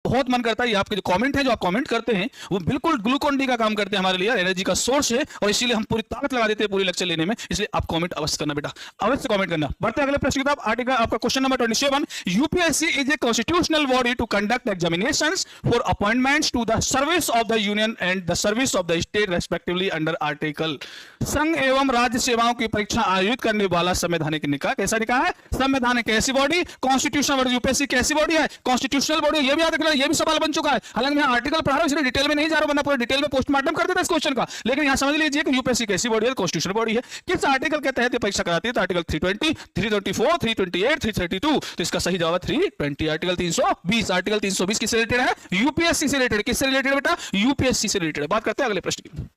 बहुत मन करता है, ये आपके जो कमेंट है, जो आप कमेंट करते हैं, वो बिल्कुल ग्लूकोन डी का काम करते हैं हमारे लिए, एनर्जी का सोर्स है, और इसीलिए हम पूरी ताकत लगा देते हैं पूरी लेक्चर लेने में। इसलिए आप कमेंट अवश्य करना बेटा, अवश्य कमेंट करना। बढ़ते अगले प्रश्न की तरफ। आर्टिकल आपका question number 27, UPSC is a constitutional body to conduct examinations for appointments to the service of the union and the service of the state respectively under article. संघ एवं राज्य सेवाओं की परीक्षा आयोजित करने वाला संवैधानिक निकाय। कैसा निकाय है? संवैधानिक ऐसी बॉडी, कॉन्स्टिट्यूशनल बॉडी। यूपीएससी कैसी बॉडी है? Constitutional body. ये भी याद रखना, ये भी सवाल बन चुका है। हालांकि मैं आर्टिकल पढ़ा रहा हूं, इसलिए डिटेल में नहीं जा रहा हूं, वरना पूरे डिटेल में पोस्टमार्टम कर देता इस क्वेश्चन का। लेकिन यहां समझ लीजिए कि यूपीएससी कैसी बॉडी है? कॉन्स्टिट्यूशनल बॉडी है। किस आर्टिकल के तहत परीक्षा कराती है? तो आर्टिकल 320, 324, 328, 332। तो इसका सही जवाब है 320। आर्टिकल 320। आर्टिकल 320 किससे रिलेटेड है? यूपीएससी से रिलेटेड। किससे रिलेटेड बेटा? यूपीएससी से रिलेटेड। बात करते हैं अगले प्रश्न की।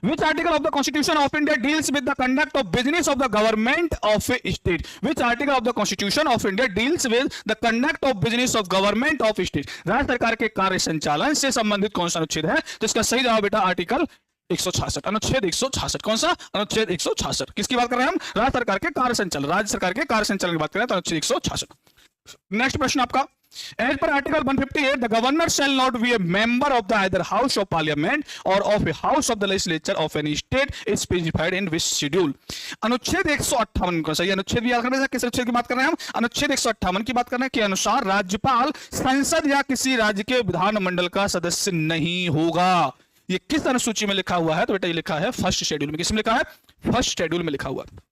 Which article of the Constitution of India deals with the conduct of business of the government of a state? Which article of the Constitution of India deals with the conduct of business of government of a state? राज्य सरकार के कार्य संचालन से संबंधित कौन सा अनुच्छेद है? तो इसका सही जवाब बेटा आर्टिकल 166, अनुच्छेद 166। कौन सा? अनुच्छेद 166। किसकी बात कर रहे हैं हम? राज्य सरकार के कार्य संचालन, राज्य सरकार के कार्य संचालन की बात कर रहे हैं, तो अनुच्छेद 166। नेक्स्ट प्रश्न आपका, as per article 158 the governor shall not be a member of the either house of parliament or of a house of the legislature of any state is specified in which schedule। अनुच्छेद 158 को सही अनुच्छेद भी याद रखना है। किस अनुच्छेद की बात कर रहे हैं हम? अनुच्छेद 158 की बात कर रहे हैं, के अनुसार राज्यपाल संसद या किसी राज्य के विधानमंडल का सदस्य नहीं होगा। ये किस अनुसूची में लिखा हुआ है? तो बेटा ये लिखा है फर्स्ट शेड्यूल में। किसमें लिखा है? फर्स्ट शेड्यूल में लिखा हुआ है।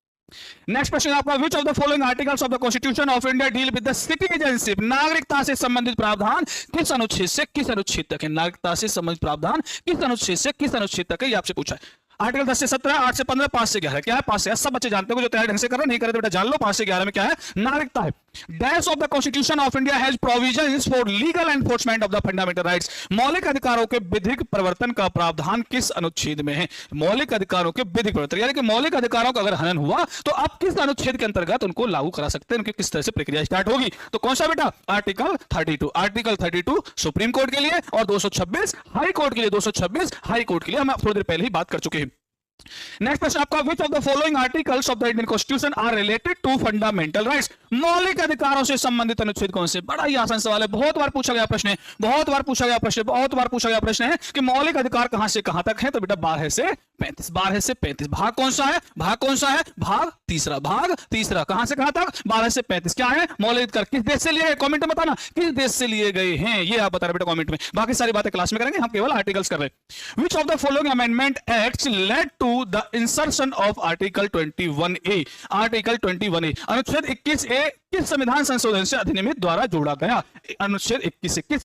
नेक्स्ट क्वेश्चन आपका, which of the following articles of the constitution of India deal with the citizenship. नागरिकता से संबंधित प्रावधान किस अनुच्छेद से किस अनुच्छेद तक है? नागरिकता से संबंधित प्रावधान किस अनुच्छेद से किस अनुच्छेद तक है? ये आपसे पूछा है। आर्टिकल 10 से 17, 8 से 15, 5 से 11। क्या है? 5 से 11। सब बच्चे जानते हो, जो तैयारी ढंग से कर रहे नहीं करे तो बेटा जान लो, 5 से 11 में क्या है? नागरिकता है। Dash of the constitution of India has provisions for legal enforcement of the fundamental rights. मौलिक अधिकारों के विधिक प्रवर्तन का प्रावधान किस अनुच्छेद में है? मौलिक अधिकारों के विधिक प्रवर्तन, यानी कि मौलिक अधिकारों का अगर हनन हुआ तो आप किस अनुच्छेद के अंतर्गत उनको लागू करा सकते हैं, उनकी किस तरह से प्रक्रिया स्टार्ट होगी? तो कौन सा बेटा? आर्टिकल 32। आर्टिकल 32 सुप्रीम कोर्ट के लिए और 226 हाई कोर्ट के लिए। 226 हाई कोर्ट के लिए हम थोड़ी देर पहले ही बात कर चुके हैं। नेक्स्ट प्रश्न आपका, which of the following articles of the Indian constitution are related to fundamental rights. मौलिक अधिकारों से संबंधित अनुच्छेद कौन से? बड़ा ही आसान सवाल है, बहुत बार पूछा गया प्रश्न है, बहुत बार पूछा गया प्रश्न, बहुत बार पूछा गया प्रश्न है कि मौलिक अधिकार कहां से कहां तक है? तो बेटा 12 से 35। 12 से 35। भाग कौन सा है? भाग कौन सा है? भाग तीसरा। भाग तीसरा। कहां से कहां तक? 12 से 35। क्या है? मौलिक अधिकार किस देश से लिए गए? कमेंट में बताना किस देश से लिए गए हैं, ये आप बता रहे बेटा कमेंट में। बाकी सारी बातें क्लास में करेंगे, हम केवल आर्टिकल्स कर रहे हैं। Which of the following amendment acts led to the insertion of article 21A। Article 21A अनुच्छेद 21A किस संविधान संशोधन से अधिनियमित द्वारा जोड़ा गया? अनुच्छेद 21 से किस